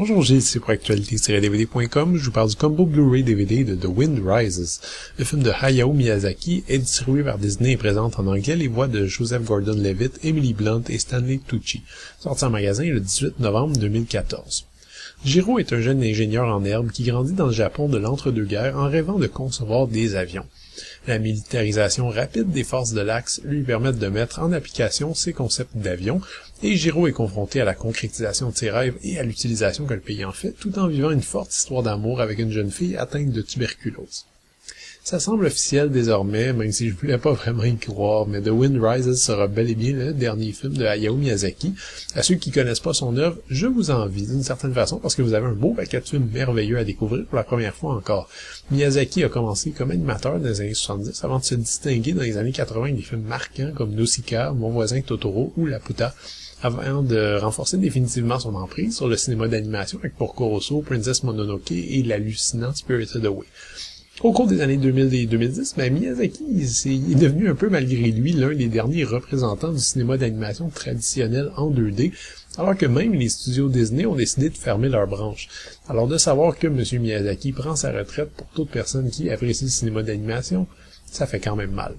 Bonjour Gilles, c'est pour actualité-dvd.com. Je vous parle du combo Blu-ray DVD de The Wind Rises. Le film de Hayao Miyazaki est distribué par Disney et présente en anglais les voix de Joseph Gordon-Levitt, Emily Blunt et Stanley Tucci. Sorti en magasin le 18 novembre 2014. Jiro est un jeune ingénieur en herbe qui grandit dans le Japon de l'entre-deux-guerres en rêvant de concevoir des avions. La militarisation rapide des forces de l'Axe lui permet de mettre en application ses concepts d'avions, et Jiro est confronté à la concrétisation de ses rêves et à l'utilisation que le pays en fait, tout en vivant une forte histoire d'amour avec une jeune fille atteinte de tuberculose. Ça semble officiel désormais, même si je voulais pas vraiment y croire, mais The Wind Rises sera bel et bien le dernier film de Hayao Miyazaki. À ceux qui connaissent pas son œuvre, je vous envie d'une certaine façon parce que vous avez un beau paquet de films merveilleux à découvrir pour la première fois encore. Miyazaki a commencé comme animateur dans les années 70 avant de se distinguer dans les années 80 avec des films marquants comme Nausicaa, Mon voisin Totoro ou Laputa, avant de renforcer définitivement son emprise sur le cinéma d'animation avec Porco Rosso, Princess Mononoke et l'hallucinant Spirited Away. Au cours des années 2000 et 2010, Miyazaki est devenu un peu malgré lui l'un des derniers représentants du cinéma d'animation traditionnel en 2D, alors que même les studios Disney ont décidé de fermer leur branche. Alors de savoir que M. Miyazaki prend sa retraite pour toute personne qui apprécie le cinéma d'animation, ça fait quand même mal.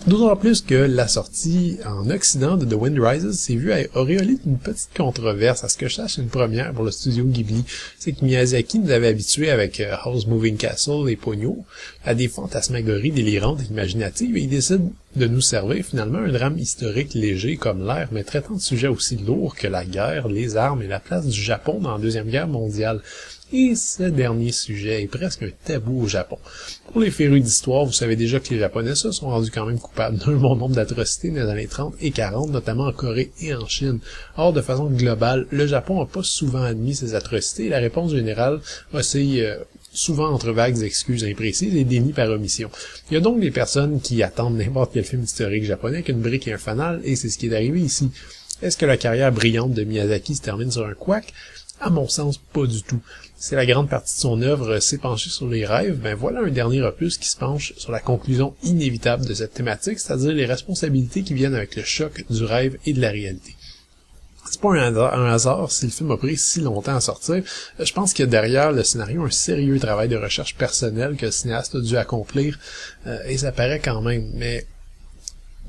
D'autant plus que la sortie en Occident de The Wind Rises s'est vue auréolée d'une petite controverse. À ce que je sache, c'est une première pour le studio Ghibli. C'est que Miyazaki nous avait habitués avec House Moving Castle et Ponyo à des fantasmagories délirantes et imaginatives, et il décide de nous servir finalement un drame historique léger comme l'air, mais traitant de sujets aussi lourds que la guerre, les armes et la place du Japon dans la Deuxième Guerre mondiale. Et ce dernier sujet est presque un tabou au Japon. Pour les férus d'histoire, vous savez déjà que les Japonais se sont rendus quand même coupables d'un bon nombre d'atrocités dans les années 30 et 40, notamment en Corée et en Chine. Or, de façon globale, le Japon n'a pas souvent admis ces atrocités et la réponse générale oscille souvent entre vagues excuses imprécises et dénis par omission. Il y a donc des personnes qui attendent n'importe quel film historique japonais avec une brique et un fanal, et c'est ce qui est arrivé ici. Est-ce que la carrière brillante de Miyazaki se termine sur un couac? À mon sens, pas du tout. Si la grande partie de son œuvre s'est penchée sur les rêves, voilà un dernier opus qui se penche sur la conclusion inévitable de cette thématique, c'est-à-dire les responsabilités qui viennent avec le choc du rêve et de la réalité. C'est pas un hasard si le film a pris si longtemps à sortir. Je pense qu'il y a derrière le scénario un sérieux travail de recherche personnelle que le cinéaste a dû accomplir, et ça paraît quand même, mais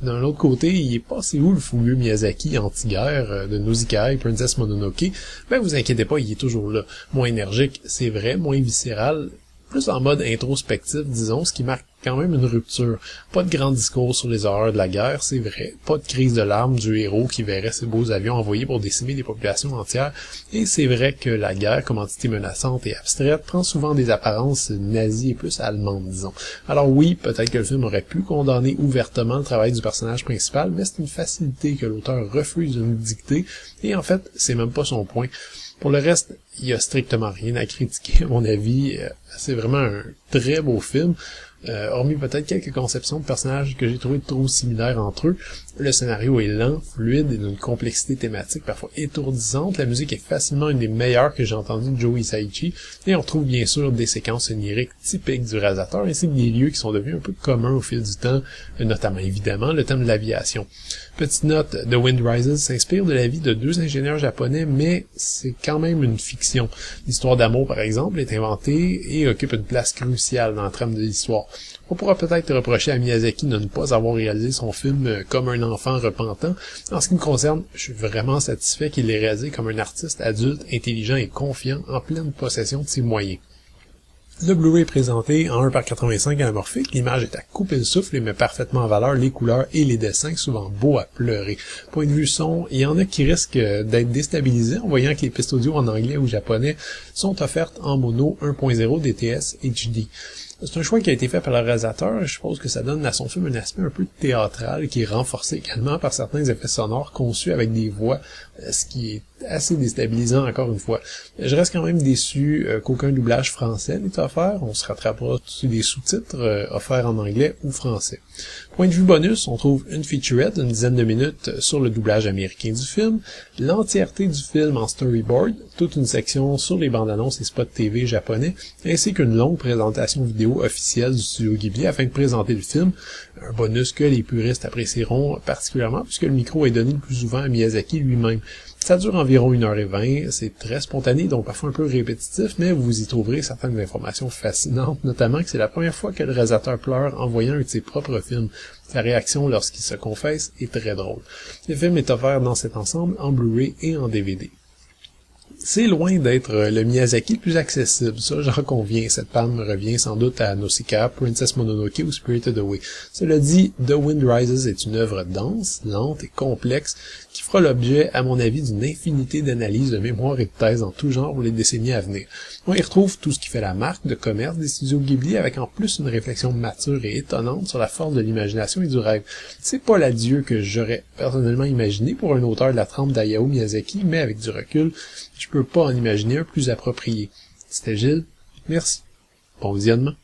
d'un autre côté, il est passé où le fougueux Miyazaki anti-guerre de Nausicaa et Princess Mononoke? Vous inquiétez pas, il est toujours là. Moins énergique, c'est vrai, moins viscéral, plus en mode introspectif, disons, ce qui marque quand même une rupture. Pas de grand discours sur les horreurs de la guerre, c'est vrai. Pas de crise de larmes du héros qui verrait ses beaux avions envoyés pour décimer des populations entières. Et c'est vrai que la guerre, comme entité menaçante et abstraite, prend souvent des apparences nazies et plus allemandes, disons. Alors oui, peut-être que le film aurait pu condamner ouvertement le travail du personnage principal, mais c'est une facilité que l'auteur refuse de nous dicter, et en fait, c'est même pas son point. Pour le reste, il y a strictement rien à critiquer, à mon avis. C'est vraiment un très beau film. Hormis peut-être quelques conceptions de personnages que j'ai trouvé trop similaires entre eux, le scénario est lent, fluide et d'une complexité thématique parfois étourdissante. La musique est facilement une des meilleures que j'ai entendues de Joe Hisaishi, et on retrouve bien sûr des séquences oniriques typiques du réalisateur, ainsi que des lieux qui sont devenus un peu communs au fil du temps, notamment évidemment le thème de l'aviation. Petite note, The Wind Rises s'inspire de la vie de deux ingénieurs japonais, mais c'est quand même une fiction. L'histoire d'amour, par exemple, est inventée et occupe une place cruciale dans la trame de l'histoire. On pourra peut-être reprocher à Miyazaki de ne pas avoir réalisé son film comme un enfant repentant. En ce qui me concerne, je suis vraiment satisfait qu'il l'ait réalisé comme un artiste adulte, intelligent et confiant, en pleine possession de ses moyens. Le Blu-ray est présenté en 1:85 anamorphique, l'image est à couper le souffle et met parfaitement en valeur les couleurs et les dessins, souvent beaux à pleurer. Point de vue son, il y en a qui risquent d'être déstabilisés en voyant que les pistes audio en anglais ou japonais sont offertes en mono 1.0 DTS HD. C'est un choix qui a été fait par le réalisateur, je suppose que ça donne à son film un aspect un peu théâtral qui est renforcé également par certains effets sonores conçus avec des voix, ce qui est assez déstabilisant encore une fois. Je reste quand même déçu qu'aucun doublage français n'est offert, on se rattrapera sur des sous-titres offerts en anglais ou français. Point de vue bonus, on trouve une featurette d'une dizaine de minutes sur le doublage américain du film, l'entièreté du film en storyboard, toute une section sur les bandes annonces et spots TV japonais, ainsi qu'une longue présentation vidéo officielle du studio Ghibli afin de présenter le film, un bonus que les puristes apprécieront particulièrement puisque le micro est donné le plus souvent à Miyazaki lui-même. Ça dure environ 1h20, c'est très spontané, donc parfois un peu répétitif, mais vous y trouverez certaines informations fascinantes, notamment que c'est la première fois que le réalisateur pleure en voyant un de ses propres films. Sa réaction lorsqu'il se confesse est très drôle. Le film est offert dans cet ensemble en Blu-ray et en DVD. C'est loin d'être le Miyazaki le plus accessible, ça j'en conviens. Cette palme revient sans doute à Nausicaa, Princess Mononoke ou Spirited Away. Cela dit, The Wind Rises est une œuvre dense, lente et complexe qui fera l'objet, à mon avis, d'une infinité d'analyses, de mémoires et de thèses en tout genre pour les décennies à venir. On y retrouve tout ce qui fait la marque de commerce des studios Ghibli avec en plus une réflexion mature et étonnante sur la force de l'imagination et du rêve. C'est pas l'adieu que j'aurais personnellement imaginé pour un auteur de la trempe d'Hayao Miyazaki, mais avec du recul, je peux pas en imaginer un plus approprié. C'était Gilles. Merci. Bon visionnement.